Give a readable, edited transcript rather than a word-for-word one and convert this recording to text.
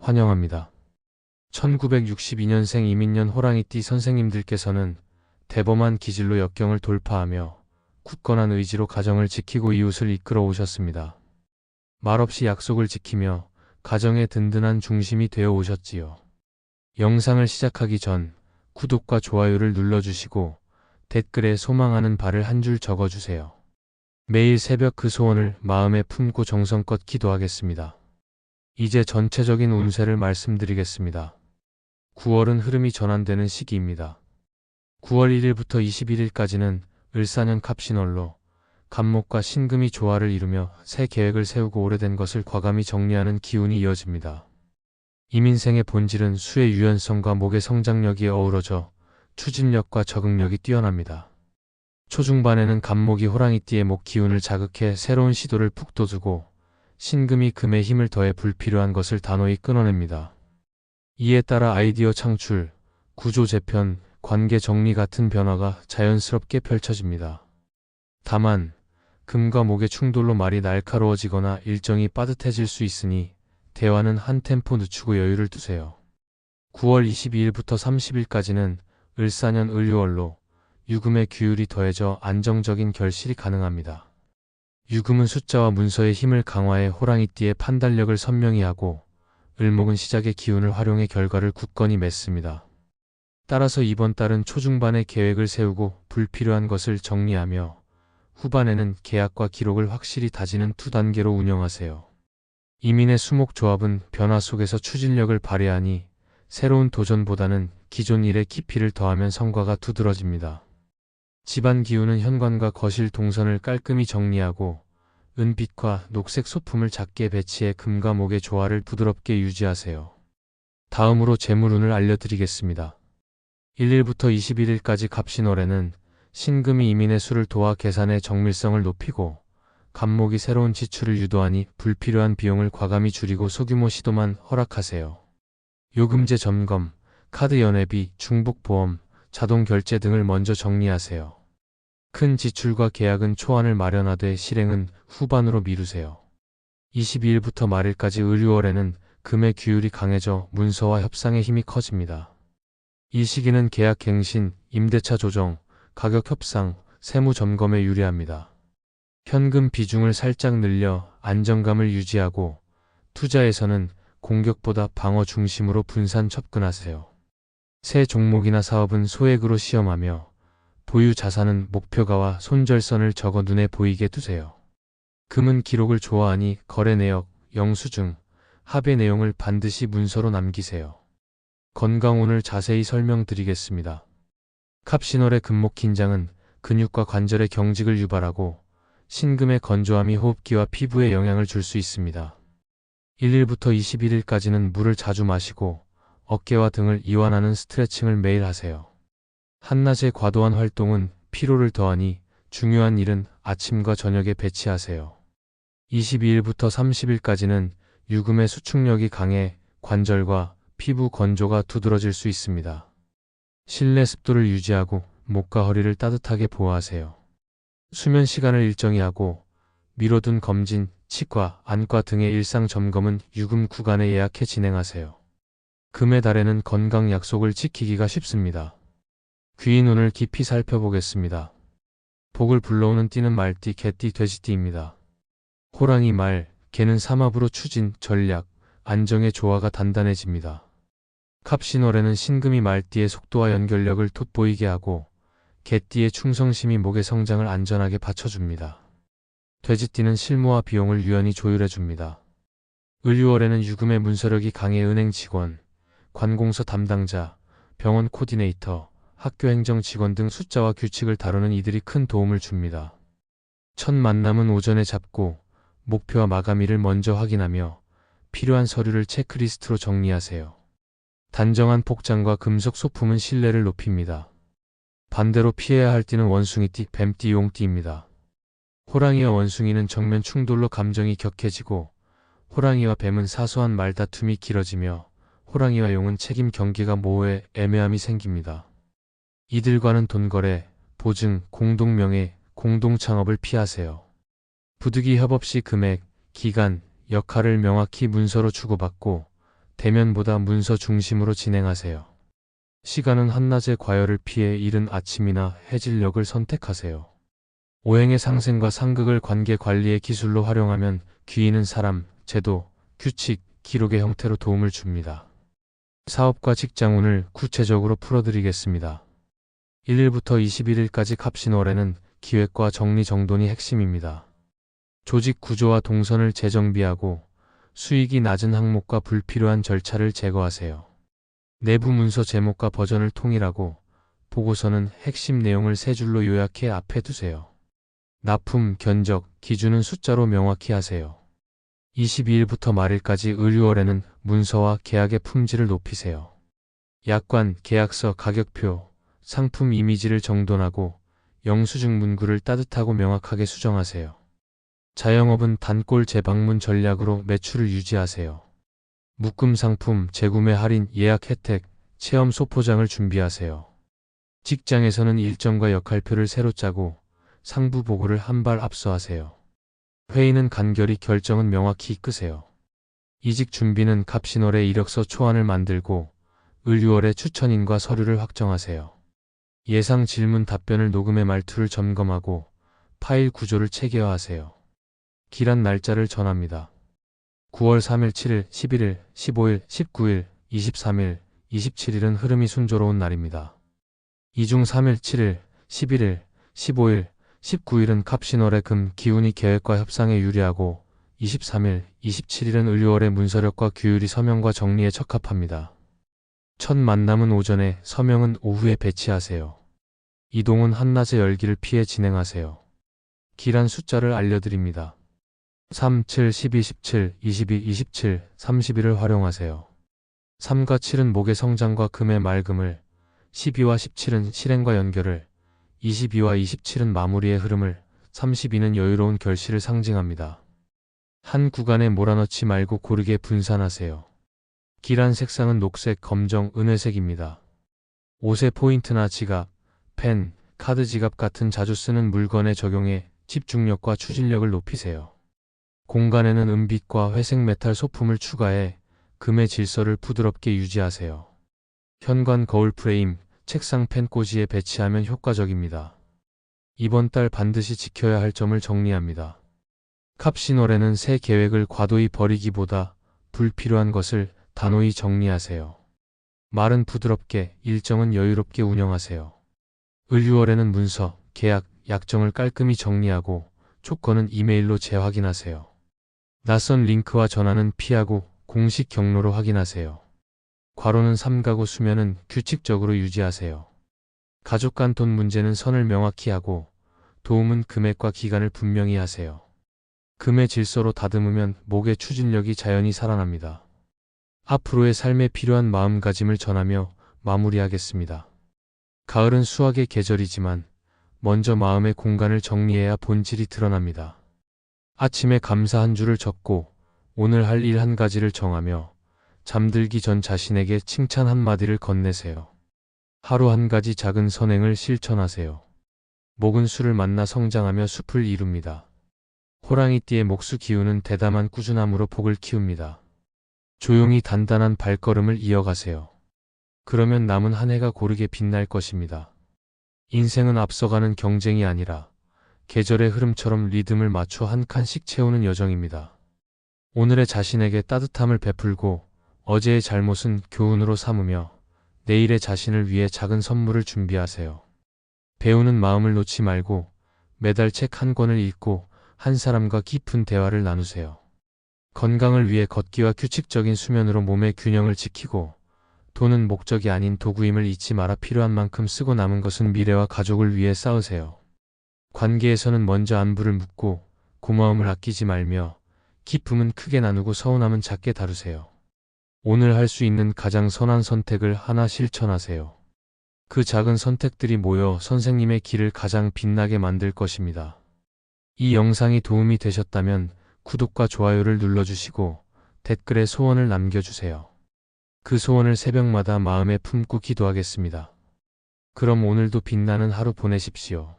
환영합니다. 1962년생 이민년 호랑이띠 선생님들께서는 대범한 기질로 역경을 돌파하며 굳건한 의지로 가정을 지키고 이웃을 이끌어 오셨습니다. 말없이 약속을 지키며 가정의 든든한 중심이 되어 오셨지요. 영상을 시작하기 전 구독과 좋아요를 눌러주시고 댓글에 소망하는 바를 한 줄 적어주세요. 매일 새벽 그 소원을 마음에 품고 정성껏 기도하겠습니다. 이제 전체적인 운세를 말씀드리겠습니다. 9월은 흐름이 전환되는 시기입니다. 9월 1일부터 21일까지는 을사년 갑신월로 갑목과 신금이 조화를 이루며 새 계획을 세우고 오래된 것을 과감히 정리하는 기운이 이어집니다. 이민생의 본질은 수의 유연성과 목의 성장력이 어우러져 추진력과 적응력이 뛰어납니다. 초중반에는 갑목이 호랑이띠의 목 기운을 자극해 새로운 시도를 푹 돋우고 신금이 금의 힘을 더해 불필요한 것을 단호히 끊어냅니다. 이에 따라 아이디어 창출, 구조 재편, 관계 정리 같은 변화가 자연스럽게 펼쳐집니다. 다만 금과 목의 충돌로 말이 날카로워지거나 일정이 빠듯해질 수 있으니 대화는 한 템포 늦추고 여유를 두세요. 9월 22일부터 30일까지는 을사년 을유월로 유금의 규율이 더해져 안정적인 결실이 가능합니다. 유금은 숫자와 문서의 힘을 강화해 호랑이띠의 판단력을 선명히 하고 을목은 시작의 기운을 활용해 결과를 굳건히 맺습니다. 따라서 이번 달은 초중반에 계획을 세우고 불필요한 것을 정리하며 후반에는 계약과 기록을 확실히 다지는 두 단계로 운영하세요. 이민의 수목 조합은 변화 속에서 추진력을 발휘하니 새로운 도전보다는 기존 일에 깊이를 더하면 성과가 두드러집니다. 집안 기운은 현관과 거실 동선을 깔끔히 정리하고 은빛과 녹색 소품을 작게 배치해 금과 목의 조화를 부드럽게 유지하세요. 다음으로 재물운을 알려드리겠습니다. 1일부터 21일까지 갑신월에는 신금이 이민의 수를 도와 계산의 정밀성을 높이고 갑목이 새로운 지출을 유도하니 불필요한 비용을 과감히 줄이고 소규모 시도만 허락하세요. 요금제 점검, 카드 연회비, 중복보험, 자동 결제 등을 먼저 정리하세요. 큰 지출과 계약은 초안을 마련하되 실행은 후반으로 미루세요. 22일부터 말일까지 을유월에는 금의 규율이 강해져 문서와 협상의 힘이 커집니다. 이 시기는 계약 갱신, 임대차 조정, 가격 협상, 세무 점검에 유리합니다. 현금 비중을 살짝 늘려 안정감을 유지하고 투자에서는 공격보다 방어 중심으로 분산 접근하세요. 새 종목이나 사업은 소액으로 시험하며 보유 자산은 목표가와 손절선을 적어 눈에 보이게 두세요. 금은 기록을 좋아하니 거래 내역, 영수증, 합의 내용을 반드시 문서로 남기세요. 건강운을 자세히 설명드리겠습니다. 갑신월의 금목 긴장은 근육과 관절의 경직을 유발하고 신금의 건조함이 호흡기와 피부에 영향을 줄 수 있습니다. 1일부터 21일까지는 물을 자주 마시고 어깨와 등을 이완하는 스트레칭을 매일 하세요. 한낮의 과도한 활동은 피로를 더하니 중요한 일은 아침과 저녁에 배치하세요. 22일부터 30일까지는 유금의 수축력이 강해 관절과 피부 건조가 두드러질 수 있습니다. 실내 습도를 유지하고 목과 허리를 따뜻하게 보호하세요. 수면 시간을 일정히 하고 미뤄둔 검진, 치과, 안과 등의 일상 점검은 유금 구간에 예약해 진행하세요. 금의 달에는 건강 약속을 지키기가 쉽습니다. 귀인 운을 깊이 살펴보겠습니다. 복을 불러오는 띠는 말띠, 개띠, 돼지띠입니다. 호랑이, 말, 개는 삼합으로 추진, 전략, 안정의 조화가 단단해집니다. 갑신월에는 신금이 말띠의 속도와 연결력을 돋보이게 하고 개띠의 충성심이 목의 성장을 안전하게 받쳐줍니다. 돼지띠는 실무와 비용을 유연히 조율해줍니다. 을유월에는 유금의 문서력이 강해 은행 직원, 관공서 담당자, 병원 코디네이터, 학교 행정 직원 등 숫자와 규칙을 다루는 이들이 큰 도움을 줍니다. 첫 만남은 오전에 잡고 목표와 마감일을 먼저 확인하며 필요한 서류를 체크리스트로 정리하세요. 단정한 복장과 금속 소품은 신뢰를 높입니다. 반대로 피해야 할 띠는 원숭이띠, 뱀띠, 용띠입니다. 호랑이와 원숭이는 정면 충돌로 감정이 격해지고 호랑이와 뱀은 사소한 말다툼이 길어지며 호랑이와 용은 책임 경계가 모호해 애매함이 생깁니다. 이들과는 돈거래, 보증, 공동명예, 공동창업을 피하세요. 부득이 협업 시 금액, 기간, 역할을 명확히 문서로 주고받고 대면보다 문서 중심으로 진행하세요. 시간은 한낮의 과열을 피해 이른 아침이나 해질녘을 선택하세요. 오행의 상생과 상극을 관계 관리의 기술로 활용하면 귀인은 사람, 제도, 규칙, 기록의 형태로 도움을 줍니다. 사업과 직장운을 구체적으로 풀어드리겠습니다. 1일부터 21일까지 갑신월에는 기획과 정리정돈이 핵심입니다. 조직 구조와 동선을 재정비하고 수익이 낮은 항목과 불필요한 절차를 제거하세요. 내부 문서 제목과 버전을 통일하고 보고서는 핵심 내용을 세 줄로 요약해 앞에 두세요. 납품, 견적, 기준은 숫자로 명확히 하세요. 22일부터 말일까지 을유월에는 문서와 계약의 품질을 높이세요. 약관, 계약서, 가격표, 상품 이미지를 정돈하고 영수증 문구를 따뜻하고 명확하게 수정하세요. 자영업은 단골 재방문 전략으로 매출을 유지하세요. 묶음 상품, 재구매 할인, 예약 혜택, 체험 소포장을 준비하세요. 직장에서는 일정과 역할표를 새로 짜고 상부 보고를 한 발 앞서 하세요. 회의는 간결히, 결정은 명확히 이끄세요. 이직 준비는 갑신월에 이력서 초안을 만들고 을유월에 추천인과 서류를 확정하세요. 예상 질문 답변을 녹음해 말투를 점검하고 파일 구조를 체계화하세요. 기란 날짜를 전합니다. 9월 3일, 7일, 11일, 15일, 19일, 23일, 27일은 흐름이 순조로운 날입니다. 이 중 3일, 7일, 11일, 15일, 19일은 갑신월의 금, 기운이 계획과 협상에 유리하고 23일, 27일은 을유월의 문서력과 규율이 서명과 정리에 적합합니다. 첫 만남은 오전에, 서명은 오후에 배치하세요. 이동은 한낮의 열기를 피해 진행하세요. 기란 숫자를 알려드립니다. 3, 7, 12, 17, 22, 27, 30일을 활용하세요. 3과 7은 목의 성장과 금의 맑음을, 12와 17은 실행과 연결을, 22와 27은 마무리의 흐름을, 32는 여유로운 결실을 상징합니다. 한 구간에 몰아넣지 말고 고르게 분산하세요. 기란 색상은 녹색, 검정, 은회색입니다. 옷의 포인트나 지갑, 펜, 카드 지갑 같은 자주 쓰는 물건에 적용해 집중력과 추진력을 높이세요. 공간에는 은빛과 회색 메탈 소품을 추가해 금의 질서를 부드럽게 유지하세요. 현관 거울 프레임, 책상 펜 꽂이에 배치하면 효과적입니다. 이번 달 반드시 지켜야 할 점을 정리합니다. 갑신월에는 새 계획을 과도히 버리기보다 불필요한 것을 단호히 정리하세요. 말은 부드럽게, 일정은 여유롭게 운영하세요. 을유월에는 문서, 계약, 약정을 깔끔히 정리하고 조건은 이메일로 재확인하세요. 낯선 링크와 전화는 피하고 공식 경로로 확인하세요. 과로는 삼가구, 수면은 규칙적으로 유지하세요. 가족 간 돈 문제는 선을 명확히 하고 도움은 금액과 기간을 분명히 하세요. 금의 질서로 다듬으면 목의 추진력이 자연히 살아납니다. 앞으로의 삶에 필요한 마음가짐을 전하며 마무리하겠습니다. 가을은 수확의 계절이지만 먼저 마음의 공간을 정리해야 본질이 드러납니다. 아침에 감사 한 줄을 적고 오늘 할 일 한 가지를 정하며 잠들기 전 자신에게 칭찬 한마디를 건네세요. 하루 한 가지 작은 선행을 실천하세요. 목은 술을 만나 성장하며 숲을 이룹니다. 호랑이띠의 목수 기운은 대담한 꾸준함으로 복을 키웁니다. 조용히 단단한 발걸음을 이어가세요. 그러면 남은 한 해가 고르게 빛날 것입니다. 인생은 앞서가는 경쟁이 아니라 계절의 흐름처럼 리듬을 맞춰 한 칸씩 채우는 여정입니다. 오늘의 자신에게 따뜻함을 베풀고 어제의 잘못은 교훈으로 삼으며 내일의 자신을 위해 작은 선물을 준비하세요. 배우는 마음을 놓지 말고 매달 책 한 권을 읽고 한 사람과 깊은 대화를 나누세요. 건강을 위해 걷기와 규칙적인 수면으로 몸의 균형을 지키고 돈은 목적이 아닌 도구임을 잊지 마라. 필요한 만큼 쓰고 남은 것은 미래와 가족을 위해 쌓으세요. 관계에서는 먼저 안부를 묻고 고마움을 아끼지 말며 기쁨은 크게 나누고 서운함은 작게 다루세요. 오늘 할 수 있는 가장 선한 선택을 하나 실천하세요. 그 작은 선택들이 모여 선생님의 길을 가장 빛나게 만들 것입니다. 이 영상이 도움이 되셨다면 구독과 좋아요를 눌러주시고 댓글에 소원을 남겨주세요. 그 소원을 새벽마다 마음에 품고 기도하겠습니다. 그럼 오늘도 빛나는 하루 보내십시오.